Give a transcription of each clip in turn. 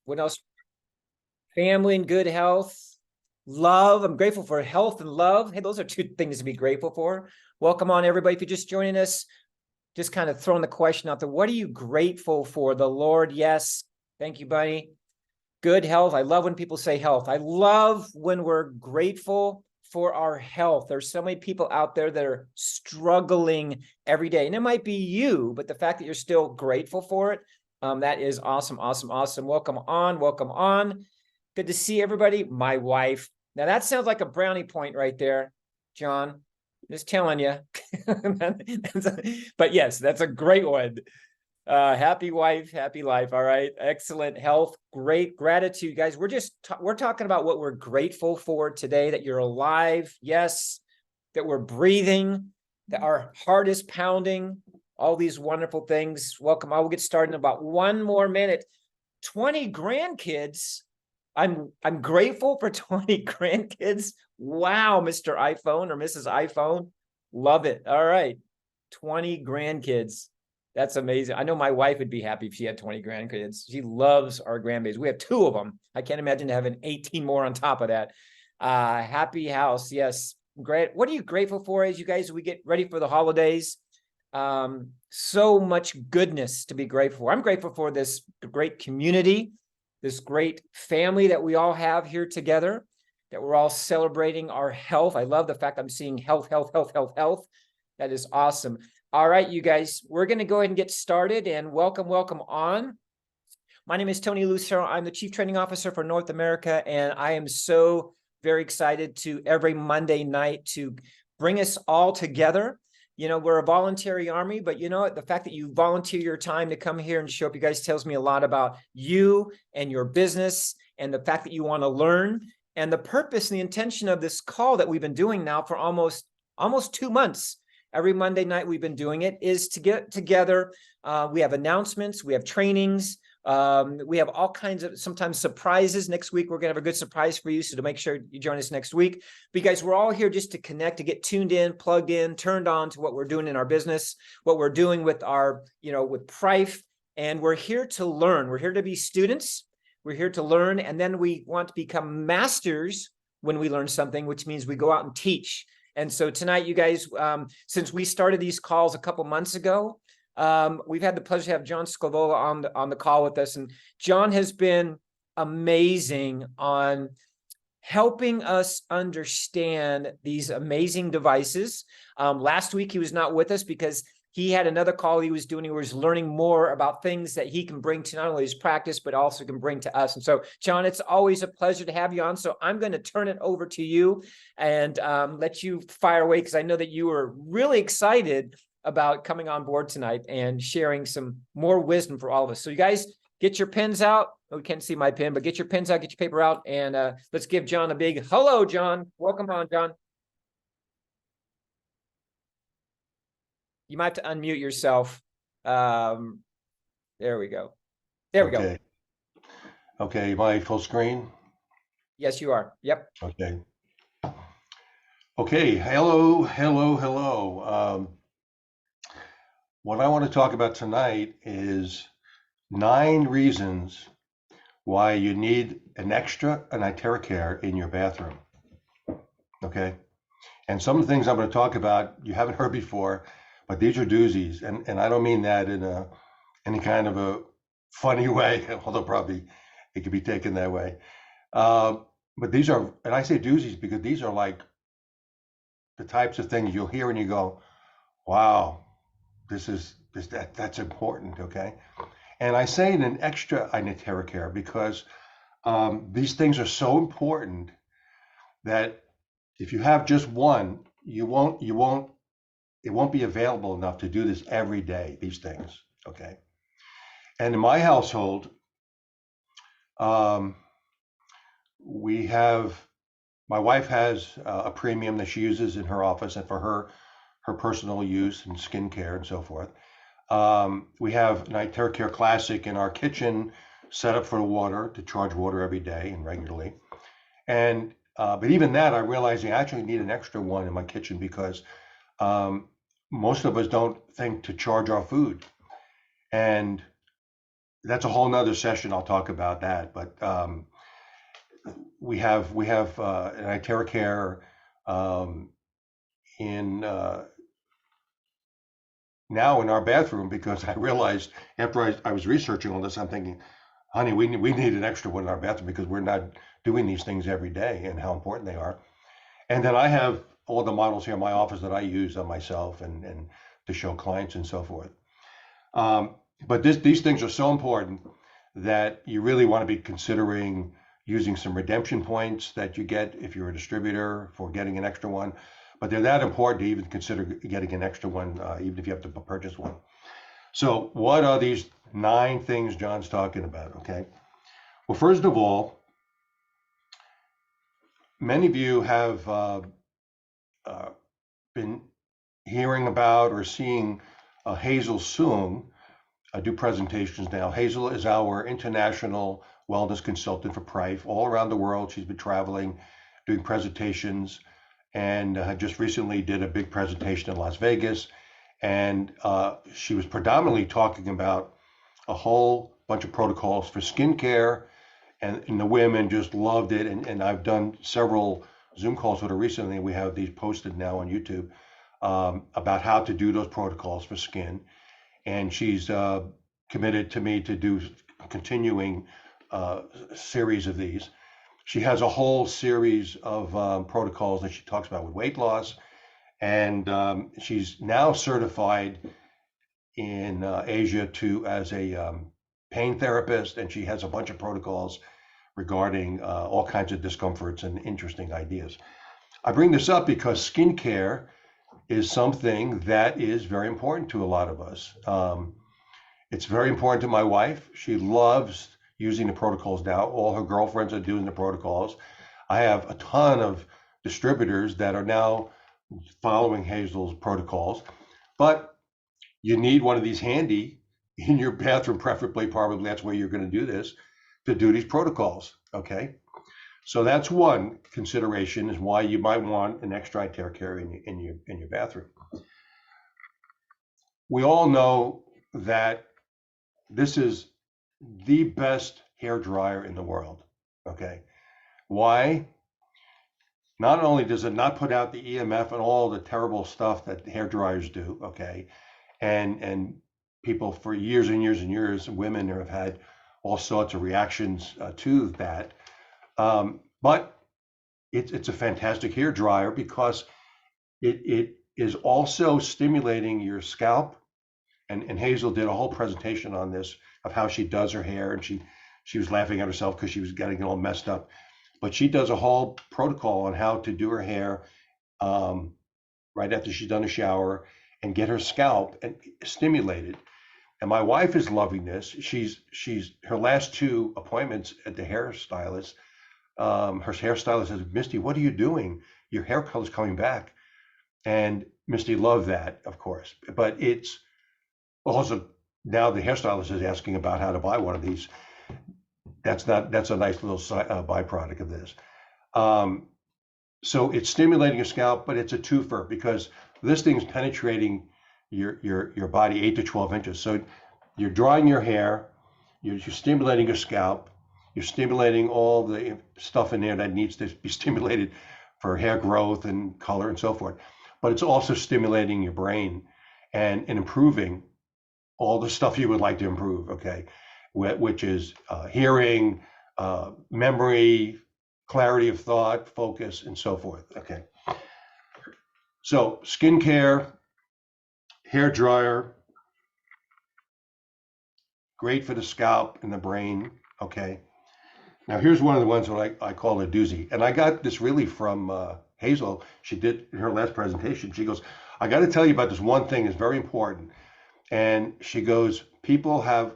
What else? Family and good health. Love. I'm grateful for health and love. Hey, those are two things to be grateful for. Welcome on, everybody. If you're just joining us, just kind of throwing the question out there. What are you grateful for? The Lord, yes. Thank you, buddy. Good health. I love when people say health. I love when we're grateful for our health. There's so many people out there that are struggling every day. And it might be you, but the fact that you're still grateful for it, that is awesome, awesome, awesome. Welcome on, welcome on. Good to see everybody. My wife. Now that sounds like a brownie point right there, John. Just telling you. But yes, that's a great one. Happy wife, happy life. All right. Excellent health. Great gratitude, guys. We're talking about what we're grateful for today, that you're alive. Yes. That we're breathing, that our heart is pounding, all these wonderful things. Welcome. I will get started in about 1 more minute. 20 grandkids. I'm grateful for 20 grandkids. Wow, Mr. iPhone or Mrs. iPhone. Love it. All right. 20 grandkids. That's amazing. I know my wife would be happy if she had 20 grandkids. She loves our grandbabies. We have 2 of them. I can't imagine having 18 more on top of that. Happy house. Yes. Great. What are you grateful for as you guys, we get ready for the holidays? So much goodness to be grateful for. I'm grateful for this great community, this great family that we all have here together, that we're all celebrating our health. I love the fact I'm seeing health, health, health, health, health. That is awesome. All right, you guys, we're going to go ahead and get started, and welcome on. My name is Tony Lucero. I'm the Chief Training Officer for North America, and I am so very excited to every Monday night to bring us all together. You know, we're a voluntary army, but you know what? The fact that you volunteer your time to come here and show up, you guys, tells me a lot about you and your business, and the fact that you want to learn. And the purpose and the intention of this call that we've been doing now for almost 2 months. Every Monday night we've been doing it is to get together. We have announcements, we have trainings, we have all kinds of sometimes surprises. Next week, we're going to have a good surprise for you. So to make sure you join us next week, because we're all here just to connect, to get tuned in, plugged in, turned on to what we're doing in our business, what we're doing with our, with Prife. And we're here to learn. We're here to be students. We're here to learn. And then we want to become masters when we learn something, which means we go out and teach. And so tonight, you guys, since we started these calls a couple months ago, we've had the pleasure to have John Scevola on the call with us. And John has been amazing on helping us understand these amazing devices. Last week, he was not with us because he had another call he was doing. He was learning more about things that he can bring to not only his practice, but also can bring to us. And so, John, it's always a pleasure to have you on. So I'm going to turn it over to you and let you fire away, because I know that you were really excited about coming on board tonight and sharing some more wisdom for all of us. So you guys, get your pens out. Oh, we can't see my pen, but get your pens out, get your paper out, and let's give John a big hello, John. Welcome on, John. You might have to unmute yourself. There we go. There we go. Okay, my full screen? Yes, you are. Yep. Okay. Okay, hello. What I want to talk about tonight is 9 reasons why you need an extra Care in your bathroom. Okay? And some of the things I'm going to talk about you haven't heard before, but these are doozies. And I don't mean that in any kind of a funny way, although probably it could be taken that way. But these are, and I say doozies because these are like the types of things you'll hear and you go, wow, that's important, okay? And I say in an extra Care because these things are so important that if you have just one, it won't be available enough to do this every day, these things, okay? And in my household, my wife has a premium that she uses in her office and for her personal use and skincare and so forth. We have an Care Classic in our kitchen set up for water, to charge water every day and regularly. And but even that, I'm realizing I actually need an extra one in my kitchen because most of us don't think to charge our food. And that's a whole nother session. I'll talk about that. But we have an iTerra um, in now in our bathroom, because I realized after I was researching all this, I'm thinking, honey, we need an extra one in our bathroom because we're not doing these things every day and how important they are. And then I have all the models here in my office that I use on myself and to show clients and so forth. Um, but these things are so important that you really want to be considering using some redemption points that you get if you're a distributor for getting an extra one. But they're that important to even consider getting an extra one, even if you have to purchase one. So, what are these 9 things John's talking about? Okay. Well, first of all, many of you have uh, been hearing about or seeing Hazel Soong do presentations now. Hazel is our international wellness consultant for Prife all around the world. She's been traveling, doing presentations, and just recently did a big presentation in Las Vegas. And she was predominantly talking about a whole bunch of protocols for skincare, and the women just loved it. And I've done several Zoom calls with her recently. We have these posted now on YouTube about how to do those protocols for skin. And she's committed to me to do a continuing series of these. She has a whole series of protocols that she talks about with weight loss, and she's now certified in Asia to as a pain therapist, and she has a bunch of protocols regarding all kinds of discomforts and interesting ideas. I bring this up because skincare is something that is very important to a lot of us. It's very important to my wife. She loves using the protocols now. All her girlfriends are doing the protocols. I have a ton of distributors that are now following Hazel's protocols, but you need one of these handy in your bathroom, preferably, probably that's where you're going to do this, to do these protocols. Okay. So that's one consideration, is why you might want an extra iTerra in your bathroom. We all know that this is the best hair dryer in the world. Okay. Why? Not only does it not put out the EMF and all the terrible stuff that hair dryers do, okay, and people for years and years and years, women have had all sorts of reactions to that, but it's a fantastic hair dryer because it is also stimulating your scalp. And Hazel did a whole presentation on this of how she does her hair, and she was laughing at herself because she was getting it all messed up. But she does a whole protocol on how to do her hair right after she's done a shower and get her scalp and stimulated. And my wife is loving this. She's her last 2 appointments at the hairstylist. Her hairstylist says, "Misty, what are you doing? Your hair color's coming back." And Misty loved that, of course. But it's also, now the hairstylist is asking about how to buy one of these. That's a nice little byproduct of this. So it's stimulating your scalp, but it's a twofer because this thing's penetrating your body 8 to 12 inches. So you're drying your hair, you're stimulating your scalp, you're stimulating all the stuff in there that needs to be stimulated for hair growth and color and so forth. But it's also stimulating your brain and improving all the stuff you would like to improve, okay, which is hearing, memory, clarity of thought, focus, and so forth, okay. So skincare, hair dryer, great for the scalp and the brain, okay. Now here's one of the ones that I call a doozy, and I got this really from Hazel. She did her last presentation. She goes, "I got to tell you about this one thing. It's very important." And she goes, people have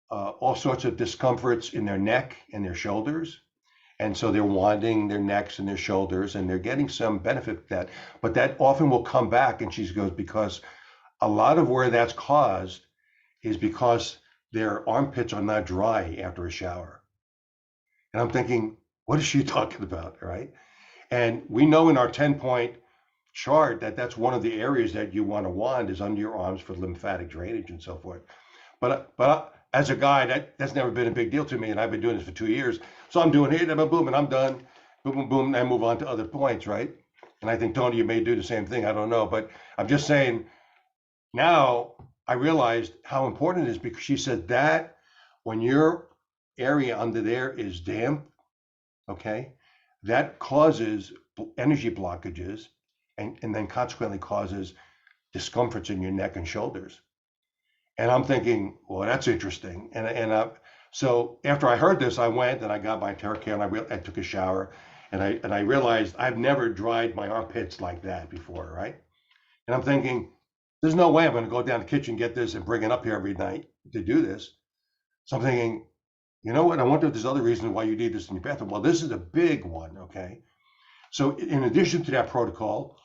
all sorts of discomforts in their neck and their shoulders. And so they're wanding their necks and their shoulders, and they're getting some benefit of that. But that often will come back. And she goes, because a lot of where that's caused is because their armpits are not dry after a shower. And I'm thinking, what is she talking about? Right. And we know in our 10-point chart that that's one of the areas that you want to wand is under your arms for lymphatic drainage and so forth. But as a guy, that's never been a big deal to me, and I've been doing this for 2 years. So I'm doing it, boom, boom, and I'm done. Boom, boom, boom, and I move on to other points, right? And I think, Tony, you may do the same thing. I don't know, but I'm just saying, now I realized how important it is, because she said that when your area under there is damp, okay, that causes energy blockages, and then consequently causes discomforts in your neck and shoulders. And I'm thinking, well, that's interesting. So after I heard this, I went and I got my TerraCare, and I took a shower, and I realized I've never dried my armpits like that before, right? And I'm thinking, there's no way I'm going to go down the kitchen, get this, and bring it up here every night to do this. So I'm thinking, you know what? I wonder if there's other reasons why you need this in your bathroom. Well, this is a big one, okay? So in addition to that protocol,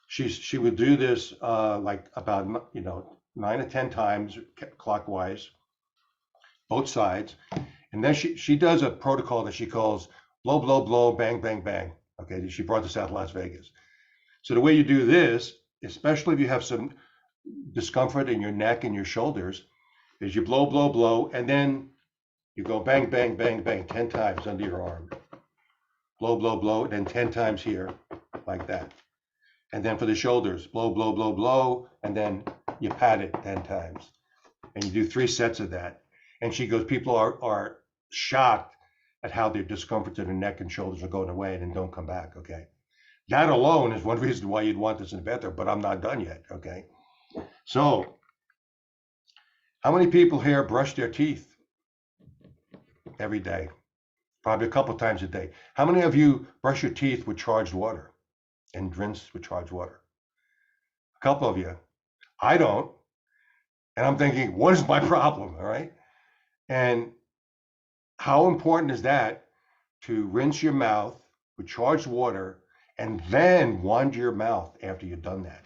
she would do this like about 9 to 10 times clockwise, both sides, and then she does a protocol that she calls blow, blow, blow, bang, bang, bang. Okay, she brought this out of Las Vegas. So the way you do this, especially if you have some discomfort in your neck and your shoulders, is you blow, blow, blow, and then you go bang, bang, bang, bang 10 times under your arm. Blow, blow, blow, and then 10 times here, like that. And then for the shoulders, blow, blow, blow, blow, and then you pat it 10 times. And you do 3 sets of that. And she goes, people are shocked at how their discomfort in their neck and shoulders are going away and then don't come back, okay? That alone is one reason why you'd want this in the bathroom, but I'm not done yet, okay? So, how many people here brush their teeth every day? Probably a couple times a day. How many of you brush your teeth with charged water and rinse with charged water? A couple of you. I don't. And I'm thinking, what is my problem, all right? And how important is that to rinse your mouth with charged water and then wand your mouth after you've done that?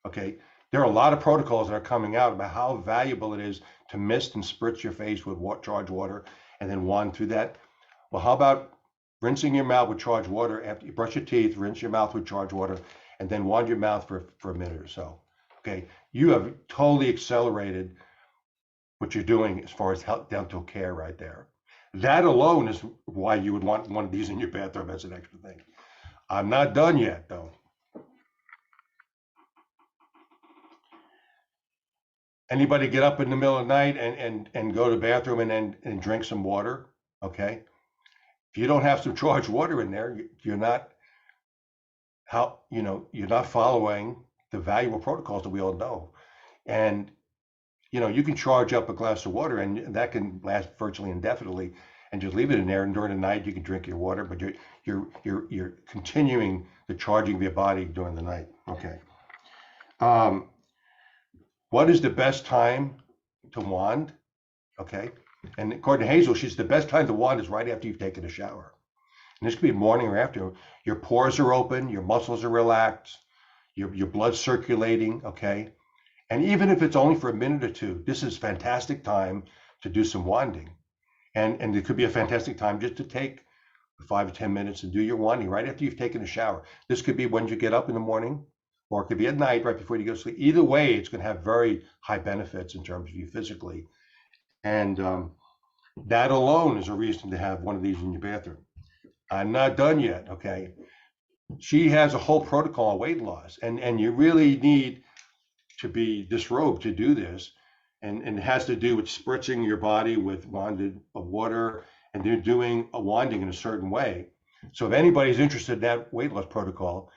Okay, there are a lot of protocols that are coming out about how valuable it is to mist and spritz your face with charged water and then wand through that. Well, how about rinsing your mouth with charged water after you brush your teeth, rinse your mouth with charged water, and then wand your mouth for a minute or so. Okay, you have totally accelerated what you're doing as far as dental care right there. That alone is why you would want one of these in your bathroom as an extra thing. I'm not done yet, though. Anybody get up in the middle of the night and go to the bathroom and drink some water? Okay. If you don't have some charged water in there, you're not you're not following the valuable protocols that we all know. And you can charge up a glass of water, and that can last virtually indefinitely, and just leave it in there. And during the night, you can drink your water, but you're continuing the charging of your body during the night. Okay. What is the best time to wand? Okay. And according to Hazel, she's the best time to wand is right after you've taken a shower. And this could be morning or after. Your pores are open, your muscles are relaxed, your blood's circulating, okay? And even if it's only for a minute or two, this is a fantastic time to do some wanding. And it could be a fantastic time just to take 5 to 10 minutes and do your wanding right after you've taken a shower. This could be when you get up in the morning, or it could be at night right before you go to sleep. Either way, it's going to have very high benefits in terms of you physically. And that alone is a reason to have one of these in your bathroom. I'm not done yet, okay? She has a whole protocol on weight loss, and you really need to be disrobed to do this. And it has to do with spritzing your body with wanded water, and they're doing a wanding in a certain way. So if anybody's interested in that weight loss protocol,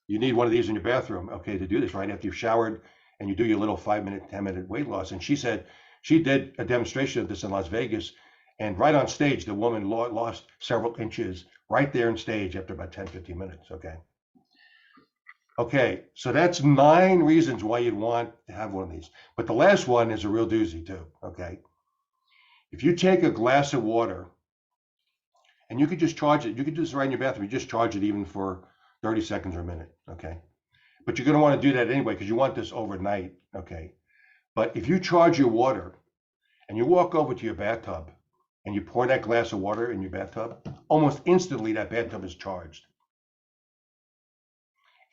you need one of these in your bathroom, okay, to do this right after you've showered, and you do your little 5-minute, 10-minute weight loss. And she said she did a demonstration of this in Las Vegas, and right on stage, the woman lost several inches right there on stage after about 10, 15 minutes, okay? Okay, so that's 9 reasons why you'd want to have one of these. But the last one is a real doozy too, okay? If you take a glass of water, and you could just charge it, you could do this right in your bathroom, you just charge it even for 30 seconds or a minute, okay? But you're gonna wanna do that anyway, because you want this overnight, okay? But if you charge your water, and you walk over to your bathtub, and you pour that glass of water in your bathtub, almost instantly that bathtub is charged.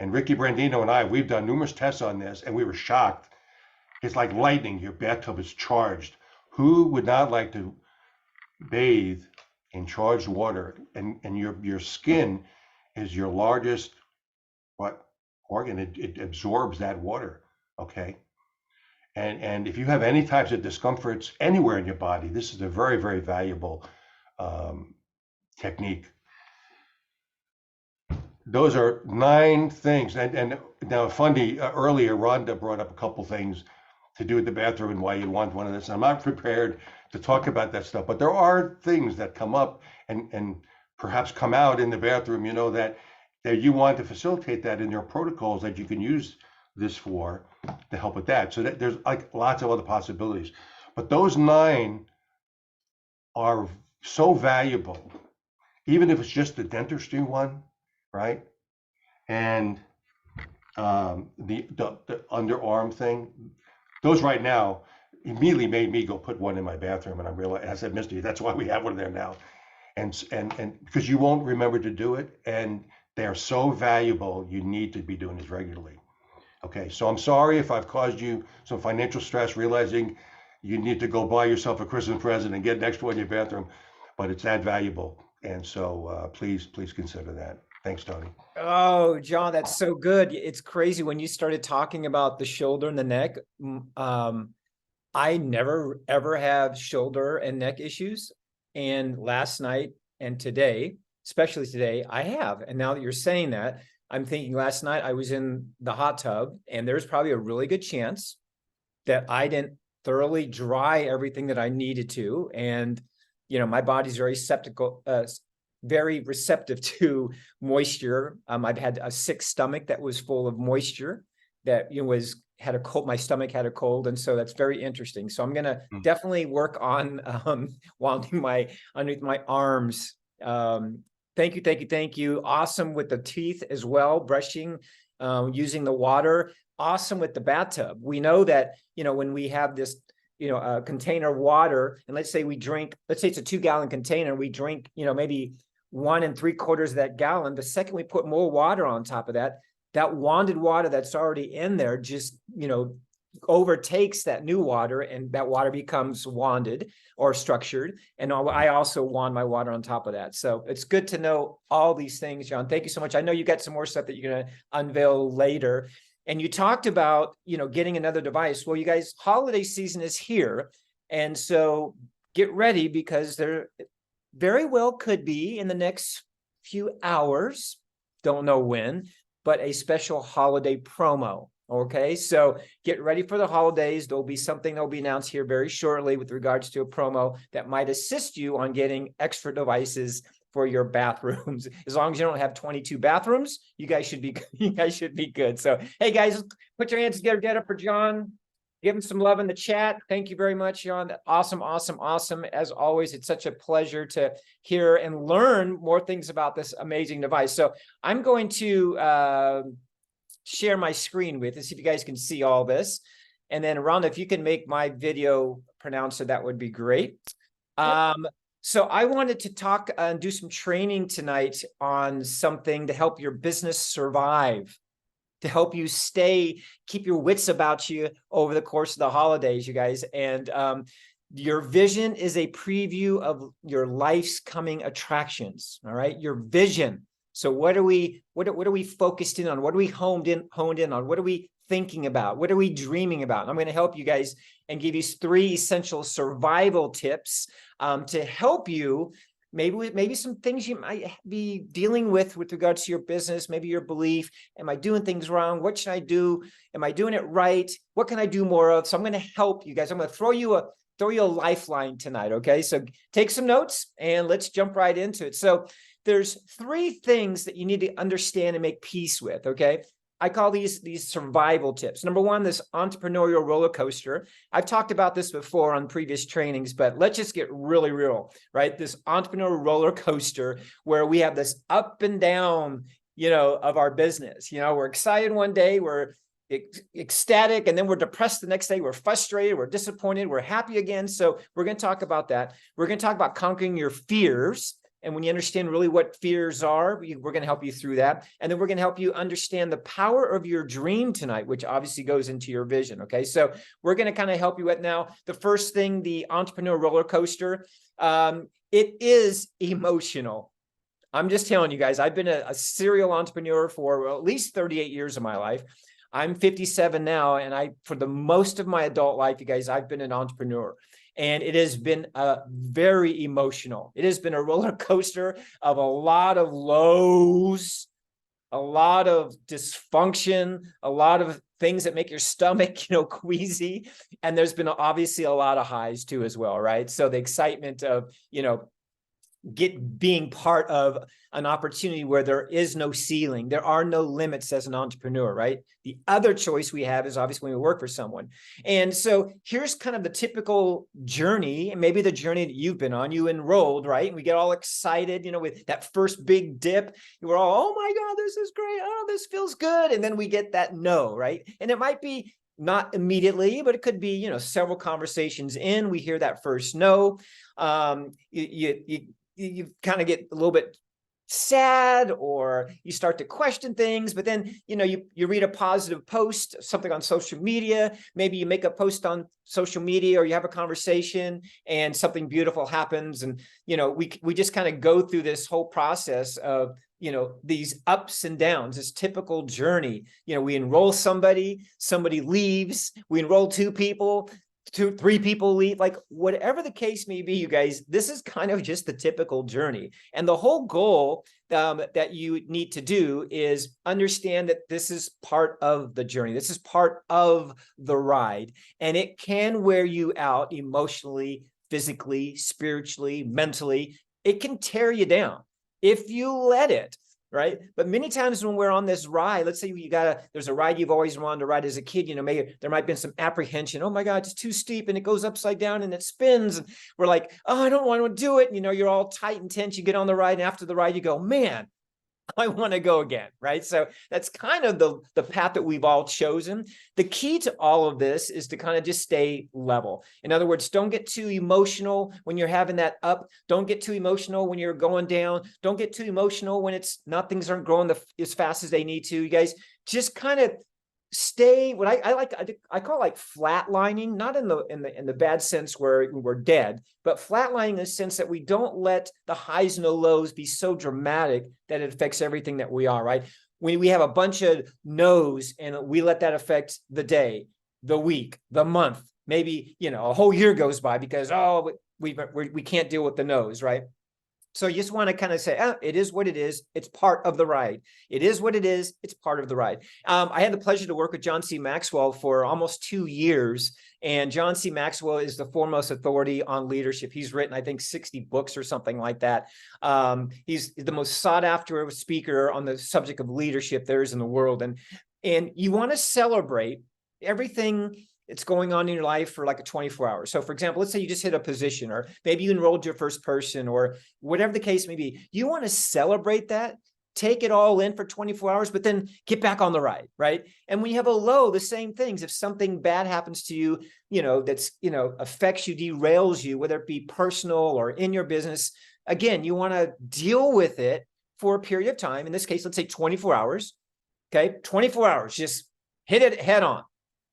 And Ricky Brandino and I, we've done numerous tests on this, and we were shocked. It's like lightning. Your bathtub is charged Who would not like to bathe in charged water? And your skin is your largest organ. It absorbs that water. Okay. And if you have any types of discomforts anywhere in your body, this is a very, very valuable technique. Those are 9 things. And now, funny, earlier, Rhonda brought up a couple things to do with the bathroom and why you want one of this. I'm not prepared to talk about that stuff, but there are things that come up and perhaps come out in the bathroom, that you want to facilitate that in your protocols that you can use this for to help with that. So that there's like lots of other possibilities, but those 9 are so valuable, even if it's just the dentistry one, right? And the underarm thing, those right now immediately made me go put one in my bathroom, and I realized, I said, Misty, that's why we have one there now, and because you won't remember to do it, and they're so valuable, you need to be doing this regularly. Okay, so I'm sorry if I've caused you some financial stress, realizing you need to go buy yourself a Christmas present and get an extra one in your bathroom, but it's that valuable, and so please consider that. Thanks, Tony. Oh, John, that's so good. It's crazy when you started talking about the shoulder and the neck. I never ever have shoulder and neck issues. And last night and today, especially today, I have. And now that you're saying that, I'm thinking last night I was in the hot tub, and there's probably a really good chance that I didn't thoroughly dry everything that I needed to. And, my body's very receptive to moisture. I've had a sick stomach that was full of moisture that had a cold. My stomach had a cold, and so that's very interesting. So I'm gonna definitely work on winding underneath my arms. Thank you. Awesome with the teeth as well, brushing, using the water. Awesome with the bathtub. We know that when we have this a container of water, and let's say it's a 2-gallon container, we drink maybe 1 3/4 of that gallon. The second we put more water on top of that wanded water that's already in there just overtakes that new water, and that water becomes wanded or structured. And I also wand my water on top of that. So it's good to know all these things, John. Thank you so much. I know you got some more stuff that you're going to unveil later. And you talked about, getting another device. Well, you guys, holiday season is here. And so get ready, because there very well could be in the next few hours, don't know when, but a special holiday promo. Okay, so get ready for the holidays. There'll be something that'll be announced here very shortly with regards to a promo that might assist you on getting extra devices for your bathrooms. As long as you don't have 22 bathrooms, you guys should be good. So, hey guys, put your hands together, get up for John. Give him some love in the chat. Thank you very much, John. Awesome. As always, it's such a pleasure to hear and learn more things about this amazing device. So I'm going to share my screen with and see if you guys can see all this. And then Rhonda, if you can make my video pronouncer, that would be great. So I wanted to talk and do some training tonight on something to help your business survive, to help you keep your wits about you over the course of the holidays, you guys. And your vision is a preview of your life's coming attractions. All right, your vision. So what are we focused in on? What are we honed in on? What are we thinking about? What are we dreaming about? I'm going to help you guys and give you 3 essential survival tips to help you. Maybe some things you might be dealing with regards to your business, maybe your belief. Am I doing things wrong? What should I do? Am I doing it right? What can I do more of? So I'm going to help you guys. I'm going to throw you a lifeline tonight. Okay, so take some notes and let's jump right into it. So there's 3 things that you need to understand and make peace with. Okay, I call these survival tips. Number 1, this entrepreneurial roller coaster. I've talked about this before on previous trainings, but let's just get really real, right? This entrepreneurial roller coaster where we have this up and down, of our business. We're excited one day, we're ecstatic, and then we're depressed the next day. We're frustrated, we're disappointed, we're happy again. So we're going to talk about that. We're going to talk about conquering your fears. And when you understand really what fears are, we're going to help you through that. And then we're going to help you understand the power of your dream tonight, which obviously goes into your vision. Okay. So we're going to kind of help you with now. The first thing, the entrepreneur roller coaster, it is emotional. I'm just telling you guys, I've been a serial entrepreneur for at least 38 years of my life. I'm 57 now, and for the most of my adult life, you guys, I've been an entrepreneur. And it has been very emotional. It has been a roller coaster of a lot of lows, a lot of dysfunction, a lot of things that make your stomach, queasy. And there's been obviously a lot of highs too as well, right? So the excitement of, being part of an opportunity where there is no ceiling, there are no limits as an entrepreneur, right? The other choice we have is obviously when we work for someone. And so here's kind of the typical journey, and maybe the journey that you've been on. You enrolled, right? And we get all excited, with that first big dip. We're all, oh my God, this is great. Oh, this feels good. And then we get that no, right? And it might be not immediately, but it could be, several conversations in, we hear that first no. You kind of get a little bit sad, or you start to question things, but then, you read a positive post, something on social media, maybe you make a post on social media, or you have a conversation and something beautiful happens. And, we just kind of go through this whole process of, these ups and downs, this typical journey. We enroll somebody leaves, we enroll two people, three people leave, like whatever the case may be, you guys, this is kind of just the typical journey. And the whole goal that you need to do is understand that this is part of the journey. This is part of the ride, and it can wear you out emotionally, physically, spiritually, mentally. It can tear you down if you let it. Right. But many times when we're on this ride, let's say there's a ride you've always wanted to ride as a kid, maybe there might have been some apprehension. Oh my God, it's too steep and it goes upside down and it spins. And we're like, oh, I don't want to do it. You're all tight and tense. You get on the ride, and after the ride, you go, man, I want to go again, right? So that's kind of the path that we've all chosen. The key to all of this is to kind of just stay level. In other words, don't get too emotional when you're having that up. Don't get too emotional when you're going down. Don't get too emotional when things aren't growing as fast as they need to. You guys just kind of stay, what I call like flatlining, not in the bad sense where we're dead, but flatlining in the sense that we don't let the highs and the lows be so dramatic that it affects everything that we are, right? When we have a bunch of no's and we let that affect the day, the week, the month, maybe, a whole year goes by because, we can't deal with the no's, right? So you just want to kind of say, it is what it is. It's part of the ride. It is what it is. It's part of the ride. I had the pleasure to work with John C. Maxwell for almost 2 years. And John C. Maxwell is the foremost authority on leadership. He's written, I think, 60 books or something like that. He's the most sought after speaker on the subject of leadership there is in the world. And you want to celebrate everything it's going on in your life for like a 24 hours. So for example, let's say you just hit a position, or maybe you enrolled your first person, or whatever the case may be. You want to celebrate that, take it all in for 24 hours, but then get back on the ride, right? And when you have a low, the same things. If something bad happens to you, that's, affects you, derails you, whether it be personal or in your business, again, you want to deal with it for a period of time. In this case, let's say 24 hours. Okay. 24 hours, just hit it head on.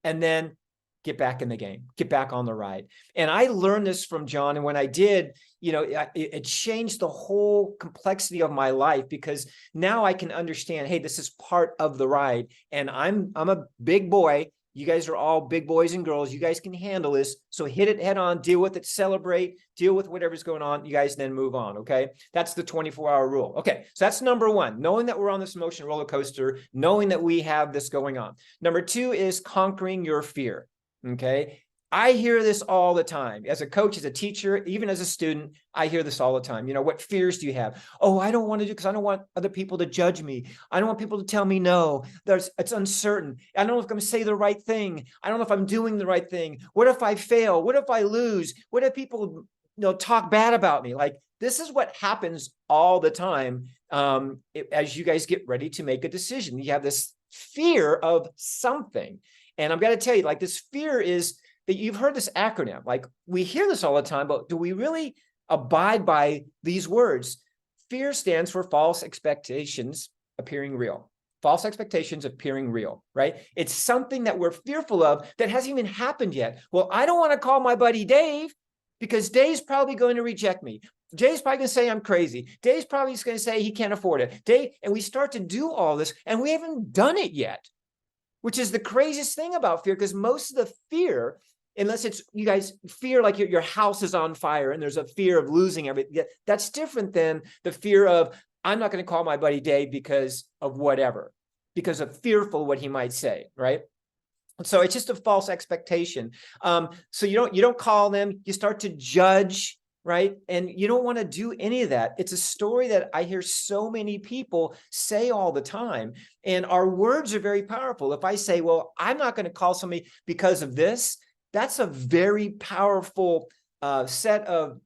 And then get back in the game, get back on the ride. And I learned this from John. And when I did, it changed the whole complexity of my life, because now I can understand, hey, this is part of the ride. And I'm a big boy. You guys are all big boys and girls. You guys can handle this. So hit it head on, deal with it, celebrate, deal with whatever's going on. You guys then move on. Okay. That's the 24-hour rule. Okay. So that's number one, knowing that we're on this emotion roller coaster, knowing that we have this going on. Number two is conquering your fear. Okay. I hear this all the time. As a coach, as a teacher, even as a student, I hear this all the time. What fears do you have? Oh, I don't want to do, because I don't want other people to judge me. I don't want people to tell me no. It's uncertain. I don't know if I'm going to say the right thing. I don't know if I'm doing the right thing. What if I fail? What if I lose? What if people, talk bad about me? Like, this is what happens all the time. As you guys get ready to make a decision, you have this fear of something. And I'm going to tell you, like, this fear is that you've heard this acronym. Like, we hear this all the time, but do we really abide by these words? fear stands for false expectations appearing real. False expectations appearing real, right? It's something that we're fearful of that hasn't even happened yet. Well, I don't want to call my buddy Dave because Dave's probably going to reject me. Dave's probably going to say I'm crazy. Dave's probably going to say he can't afford it. Dave, and we start to do all this and we haven't done it yet, which is the craziest thing about fear, because most of the fear, unless it's, you guys, fear like your house is on fire and there's a fear of losing everything, that's different than the fear of, I'm not going to call my buddy Dave because of whatever, because of fearful what he might say, right? So it's just a false expectation. So you don't call them, you start to judge, right? And you don't want to do any of that. It's a story that I hear so many people say all the time. And our words are very powerful. If I say, well, I'm not going to call somebody because of this, that's a very powerful set of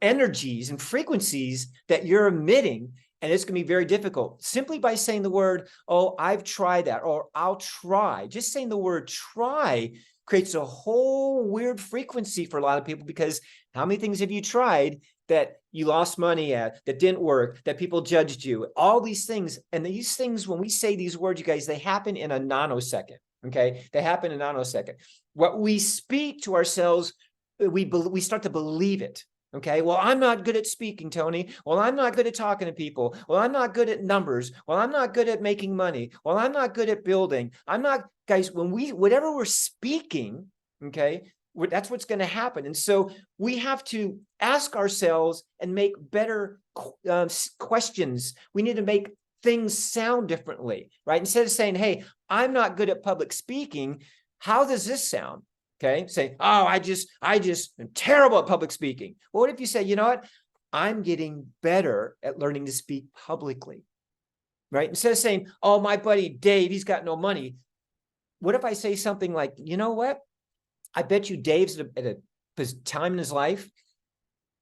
energies and frequencies that you're emitting. And it's going to be very difficult simply by saying the word, oh, I've tried that, or I'll try. Just saying the word try creates a whole weird frequency for a lot of people, because how many things have you tried that you lost money at, that didn't work, that people judged you, all these things. And these things, when we say these words, you guys, they happen in a nanosecond. Okay. They happen in a nanosecond. What we speak to ourselves, we start to believe it. Okay, well, I'm not good at speaking, Tony. Well, I'm not good at talking to people. Well, I'm not good at numbers. Well, I'm not good at making money. Well, I'm not good at building. I'm not, guys, whatever we're speaking, okay, that's what's going to happen. And so we have to ask ourselves and make better questions. We need to make things sound differently, right? Instead of saying, hey, I'm not good at public speaking, how does this sound? Okay, say, oh, I just am terrible at public speaking. Well, what if you say, you know what? I'm getting better at learning to speak publicly, right? Instead of saying, oh, my buddy Dave, he's got no money. What if I say something like, you know what? I bet you Dave's at a time in his life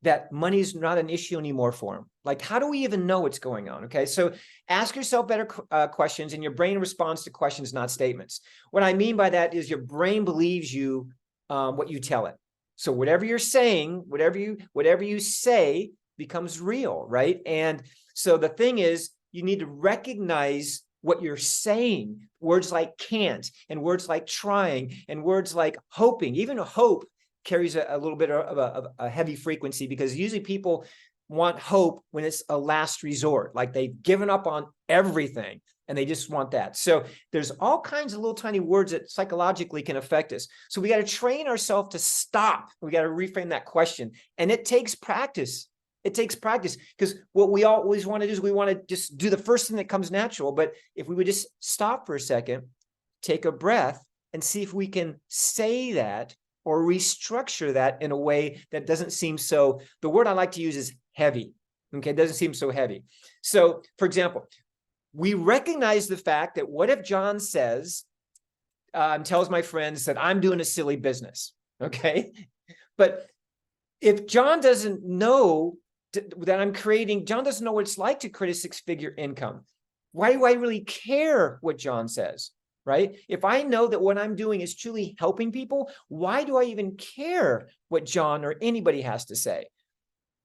that money's not an issue anymore for him. Like, how do we even know what's going on? Okay, so ask yourself better questions, and your brain responds to questions, not statements. What I mean by that is your brain believes you what you tell it. So whatever you're saying, whatever you say becomes real, right? And so the thing is, you need to recognize what you're saying. Words like can't, and words like trying, and words like hoping. Even hope carries a little bit of a heavy frequency, because usually people want hope when it's a last resort, like they've given up on everything and they just want that. So there's all kinds of little tiny words that psychologically can affect us. So we got to train ourselves to stop. We got to reframe that question. And it takes practice. It takes practice, because what we always want to do is we want to just do the first thing that comes natural. But if we would just stop for a second, take a breath, and see if we can say that or restructure that in a way that doesn't seem so, the word I like to use is heavy. Okay, it doesn't seem so heavy. So, for example, we recognize the fact that what if John says, tells my friends that I'm doing a silly business, okay? But if John doesn't know that I'm creating, John doesn't know what it's like to create a six-figure income. Why do I really care what John says? Right? If I know that what I'm doing is truly helping people, why do I even care what John or anybody has to say?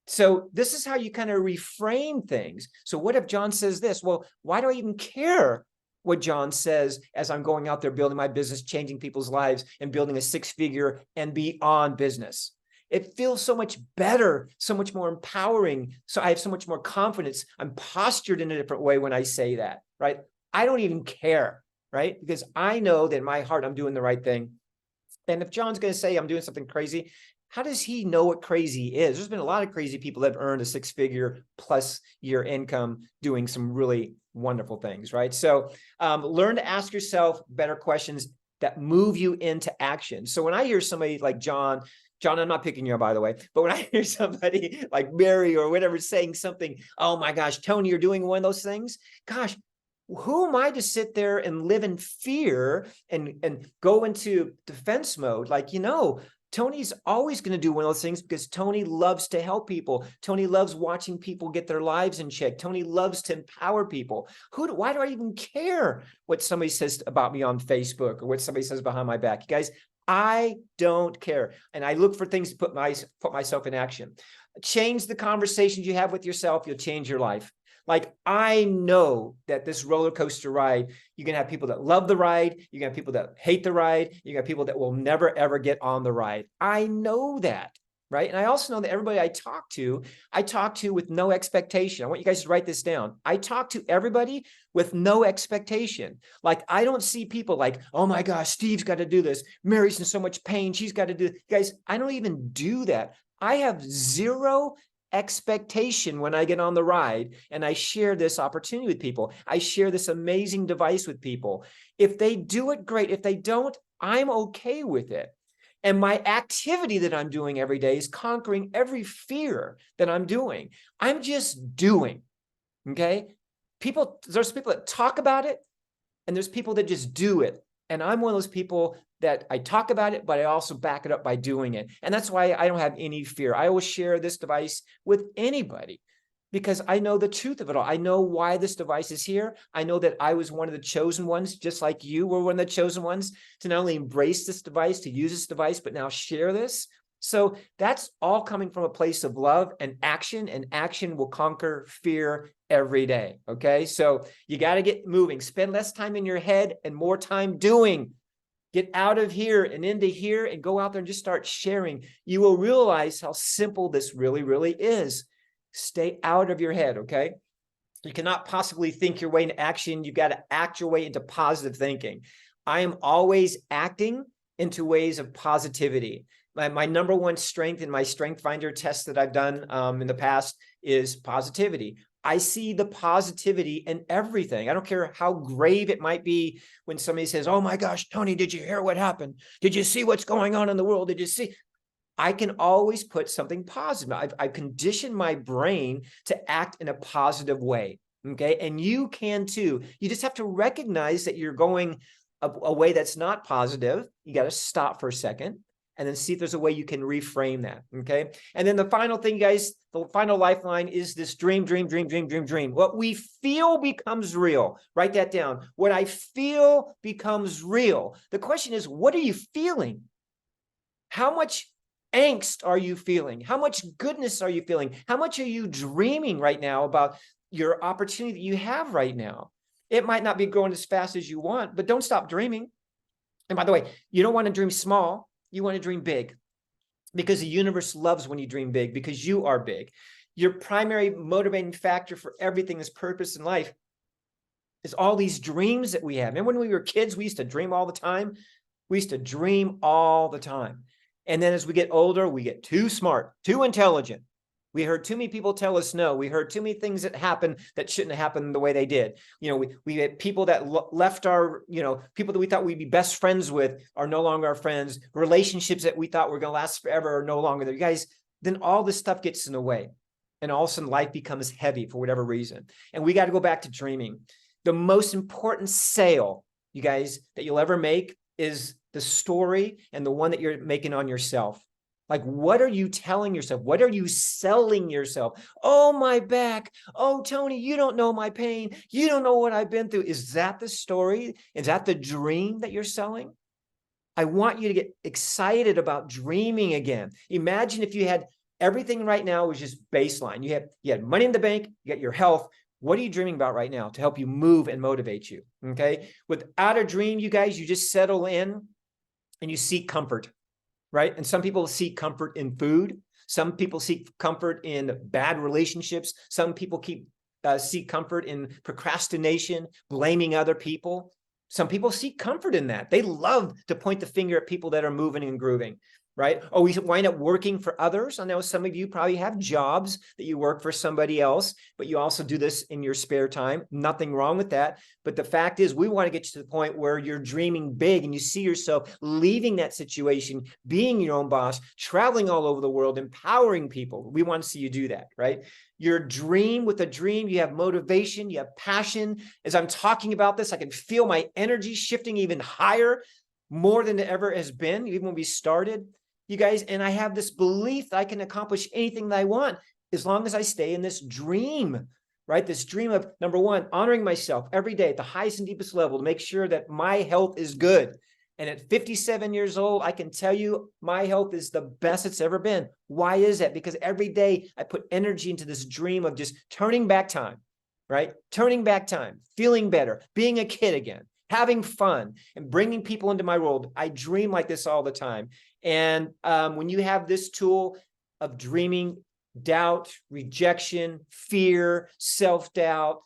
So this is how you kind of reframe things. So what if John says this? Well, why do I even care what John says as I'm going out there building my business, changing people's lives, and building a six-figure and beyond business? It feels so much better, so much more empowering. So I have so much more confidence. I'm postured in a different way when I say that, right? I don't even care. Right? Because I know that in my heart, I'm doing the right thing. And if John's going to say I'm doing something crazy, how does he know what crazy is? There's been a lot of crazy people that have earned a six-figure plus year income doing some really wonderful things, right? So learn to ask yourself better questions that move you into action. So when I hear somebody like John, I'm not picking you up, by the way, but when I hear somebody like Mary or whatever saying something, oh my gosh, Tony, you're doing one of those things. Gosh, who am I to sit there and live in fear and go into defense mode? Like, Tony's always going to do one of those things because Tony loves to help people. Tony loves watching people get their lives in check. Tony loves to empower people. Why do I even care what somebody says about me on Facebook or what somebody says behind my back? You guys, I don't care. And I look for things to put myself in action. change the conversations you have with yourself, you'll change your life. Like, I know that this roller coaster ride, you're going to have people that love the ride. You're going to have people that hate the ride. You got people that will never, ever get on the ride. I know that. Right. And I also know that everybody I talk to with no expectation. I want you guys to write this down. I talk to everybody with no expectation. Like, I don't see people like, oh my gosh, Steve's got to do this. Mary's in so much pain. She's got to do this. Guys, I don't even do that. I have zero expectation when I get on the ride and I share this opportunity with people. I share this amazing device with people. If they do it, great. If they don't, I'm okay with it. And my activity that I'm doing every day is conquering every fear that I'm doing. I'm just doing, okay? There's people that talk about it, and there's people that just do it. And I'm one of those people that I talk about it, but I also back it up by doing it. And that's why I don't have any fear. I always share this device with anybody because I know the truth of it all. I know why this device is here. I know that I was one of the chosen ones, just like you were one of the chosen ones, to not only embrace this device, to use this device, but now share this. So that's all coming from a place of love and action will conquer fear every day. Okay. So you got to get moving, spend less time in your head and more time doing. Get out of here and into here and go out there and just start sharing. You will realize how simple this really, really is. Stay out of your head. Okay. You cannot possibly think your way into action. You've got to act your way into positive thinking. I am always acting into ways of positivity. My number one strength in my Strength Finder test that I've done in the past is positivity. I see the positivity in everything. I don't care how grave it might be when somebody says, oh my gosh, Tony, did you hear what happened? Did you see what's going on in the world? Did you see? I can always put something positive. I've conditioned my brain to act in a positive way. Okay. And you can too. You just have to recognize that you're going a way that's not positive. You got to stop for a second and then see if there's a way you can reframe that. Okay. And then the final thing, guys, the final lifeline is this dream. What we feel becomes real. Write that down. What I feel becomes real. The question is, what are you feeling? How much angst are you feeling? How much goodness are you feeling? How much are you dreaming right now about your opportunity that you have right now? It might not be going as fast as you want, but don't stop dreaming. And by the way, you don't want to dream small. You want to dream big because the universe loves when you dream big because you are big. Your primary motivating factor for everything is purpose in life is all these dreams that we have. And when we were kids, we used to dream all the time. We used to dream all the time. And then as we get older, we get too smart, too intelligent. We heard too many people tell us no. We heard too many things that happened that shouldn't have happened the way they did. You know, we had people that left our, people that we thought we'd be best friends with are no longer our friends. Relationships that we thought were going to last forever are no longer there. You guys, then all this stuff gets in the way. And all of a sudden life becomes heavy for whatever reason. And we got to go back to dreaming. The most important sale, you guys, that you'll ever make is the story and the one that you're making on yourself. Like, what are you telling yourself? What are you selling yourself? Oh, my back. Oh, Tony, you don't know my pain. You don't know what I've been through. Is that the story? Is that the dream that you're selling? I want you to get excited about dreaming again. Imagine if you had everything right now was just baseline. You had money in the bank, you got your health. What are you dreaming about right now to help you move and motivate you? Okay. Without a dream, you guys, you just settle in and you seek comfort. Right? And some people seek comfort in food. Some people seek comfort in bad relationships. Some people seek comfort in procrastination, blaming other people. Some people seek comfort in that. They love to point the finger at people that are moving and grooving, right? Or we wind up working for others. I know some of you probably have jobs that you work for somebody else, but you also do this in your spare time. Nothing wrong with that. But the fact is, we want to get you to the point where you're dreaming big and you see yourself leaving that situation, being your own boss, traveling all over the world, empowering people. We want to see you do that, right? Your dream, with a dream, you have motivation, you have passion. As I'm talking about this, I can feel my energy shifting even higher, more than it ever has been, even when we started. You guys, and I have this belief that I can accomplish anything that I want as long as I stay in this dream, right? This dream of, number one, honoring myself every day at the highest and deepest level to make sure that my health is good. And at 57 years old, I can tell you my health is the best it's ever been. Why is that? Because every day I put energy into this dream of just turning back time, right? Turning back time, feeling better, being a kid again, having fun, and bringing people into my world. I dream like this all the time. And when you have this tool of dreaming, doubt, rejection, fear, self-doubt,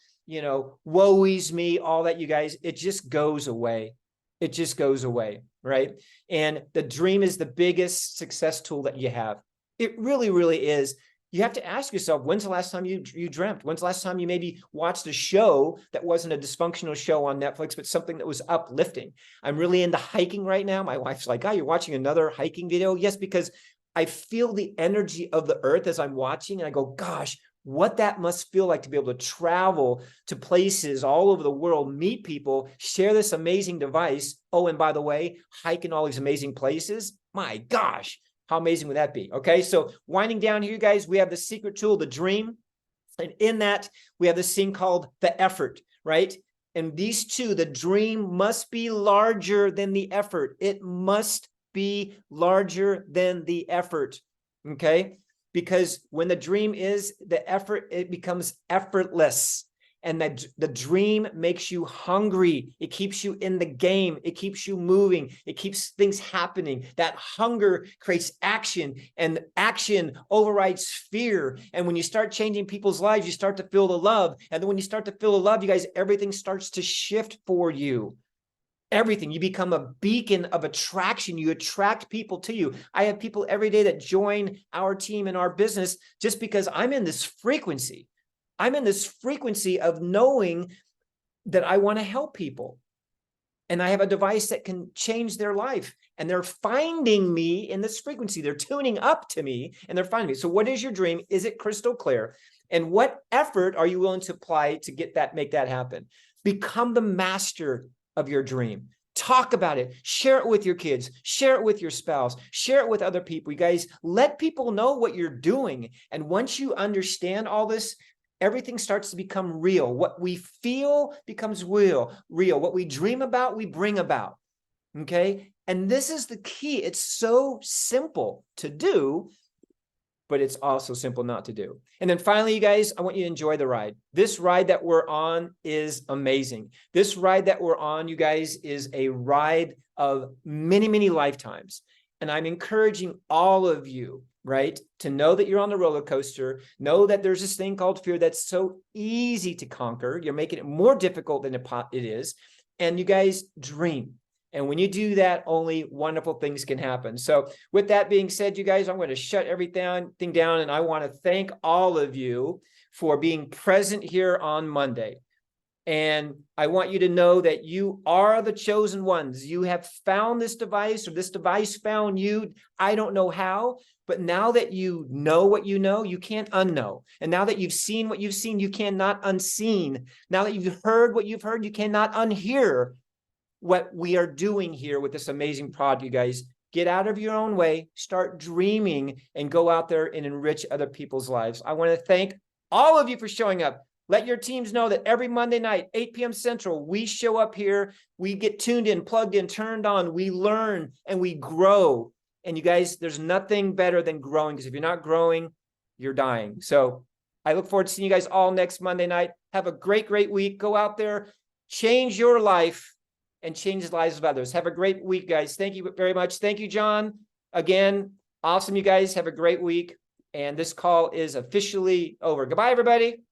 woe is me, all that, you guys, it just goes away. It just goes away, right? And the dream is the biggest success tool that you have. It really, really is. You have to ask yourself, when's the last time you dreamt? When's the last time you maybe watched a show that wasn't a dysfunctional show on Netflix, but something that was uplifting? I'm really into hiking right now. My wife's like, oh, you're watching another hiking video? Yes, because I feel the energy of the earth as I'm watching, and I go, gosh, what that must feel like to be able to travel to places all over the world, meet people, share this amazing device. Oh, and by the way, hike in all these amazing places. My gosh, how amazing would that be? Okay, so winding down here, guys, we have the secret tool, the dream. And in that, we have this thing called the effort, right? And these two, the dream must be larger than the effort. It must be larger than the effort, okay? Because when the dream is the effort, it becomes effortless. And the dream makes you hungry. It keeps you in the game. It keeps you moving. It keeps things happening. That hunger creates action, and action overrides fear. And when you start changing people's lives, you start to feel the love. And then when you start to feel the love, you guys, everything starts to shift for you. Everything. You become a beacon of attraction. You attract people to you. I have people every day that join our team in our business just because I'm in this frequency. I'm in this frequency of knowing that I want to help people. And I have a device that can change their life. And they're finding me in this frequency. They're tuning up to me and they're finding me. So what is your dream? Is it crystal clear? And what effort are you willing to apply to get that, make that happen? Become the master of your dream. Talk about it. Share it with your kids. Share it with your spouse. Share it with other people. You guys, let people know what you're doing. And once you understand all this, everything starts to become real. What we feel becomes real. What we dream about, we bring about. Okay? And this is the key. It's so simple to do, but it's also simple not to do. And then finally, you guys, I want you to enjoy the ride. This ride that we're on is amazing. This ride that we're on, you guys, is a ride of many, many lifetimes. And I'm encouraging all of you, right, to know that you're on the roller coaster, know that there's this thing called fear that's so easy to conquer. You're making it more difficult than it is. And you guys, dream. And when you do that, only wonderful things can happen. So with that being said, you guys, I'm going to shut everything down. And I want to thank all of you for being present here on Monday. And I want you to know that you are the chosen ones. You have found this device, or this device found you. I don't know how, but now that you know what you know, you can't unknow. And now that you've seen what you've seen, you cannot unseen. Now that you've heard what you've heard, you cannot unhear what we are doing here with this amazing product. You guys, get out of your own way, start dreaming, and go out there and enrich other people's lives. I want to thank all of you for showing up. Let your teams know that every Monday night, 8 p.m. Central, we show up here, we get tuned in, plugged in, turned on, we learn, and we grow. And you guys, there's nothing better than growing, because if you're not growing, you're dying. So I look forward to seeing you guys all next Monday night. Have a great, great week. Go out there, change your life, and change the lives of others. Have a great week, guys. Thank you very much. Thank you, John. Again, awesome, you guys. Have a great week. And this call is officially over. Goodbye, everybody.